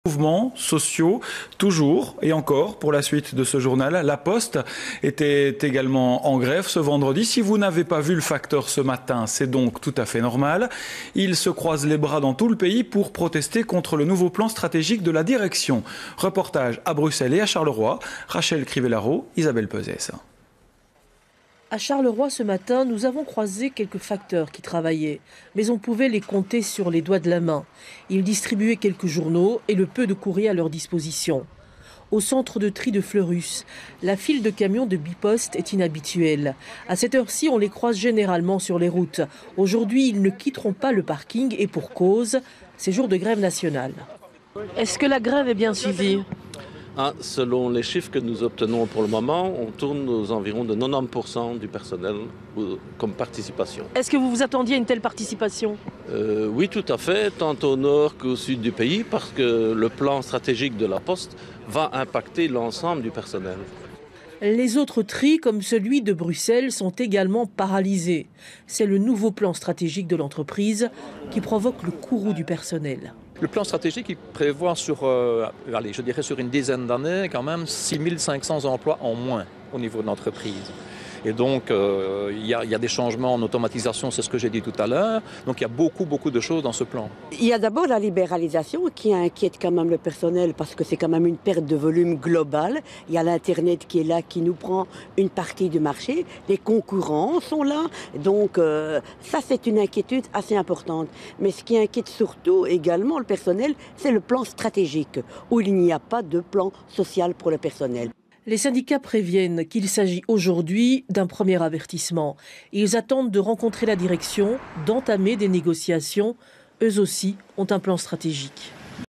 Mouvements sociaux, toujours et encore pour la suite de ce journal. La Poste était également en grève ce vendredi. Si vous n'avez pas vu le facteur ce matin, c'est donc tout à fait normal. Ils se croisent les bras dans tout le pays pour protester contre le nouveau plan stratégique de la direction. Reportage à Bruxelles et à Charleroi. Rachel Crivellaro, Isabelle Pesès. À Charleroi ce matin, nous avons croisé quelques facteurs qui travaillaient, mais on pouvait les compter sur les doigts de la main. Ils distribuaient quelques journaux et le peu de courrier à leur disposition. Au centre de tri de Fleurus, la file de camions de Bipost est inhabituelle. À cette heure-ci, on les croise généralement sur les routes. Aujourd'hui, ils ne quitteront pas le parking et pour cause, c'est jour de grève nationale. Est-ce que la grève est bien suivie ? Selon les chiffres que nous obtenons pour le moment, on tourne aux environs de 90% du personnel comme participation. Est-ce que vous vous attendiez à une telle participation ? Oui, tout à fait, tant au nord qu'au sud du pays, parce que le plan stratégique de la Poste va impacter l'ensemble du personnel. Les autres tris, comme celui de Bruxelles, sont également paralysés. C'est le nouveau plan stratégique de l'entreprise qui provoque le courroux du personnel. Le plan stratégique, il prévoit sur une dizaine d'années, quand même 6500 emplois en moins au niveau de l'entreprise. Et donc, il y a des changements en automatisation, c'est ce que j'ai dit tout à l'heure. Donc, il y a beaucoup de choses dans ce plan. Il y a d'abord la libéralisation qui inquiète quand même le personnel parce que c'est quand même une perte de volume globale. Il y a l'Internet qui est là, qui nous prend une partie du marché. Les concurrents sont là. Donc, ça, c'est une inquiétude assez importante. Mais ce qui inquiète surtout également le personnel, c'est le plan stratégique, où il n'y a pas de plan social pour le personnel. Les syndicats préviennent qu'il s'agit aujourd'hui d'un premier avertissement. Ils attendent de rencontrer la direction, d'entamer des négociations. Eux aussi ont un plan stratégique.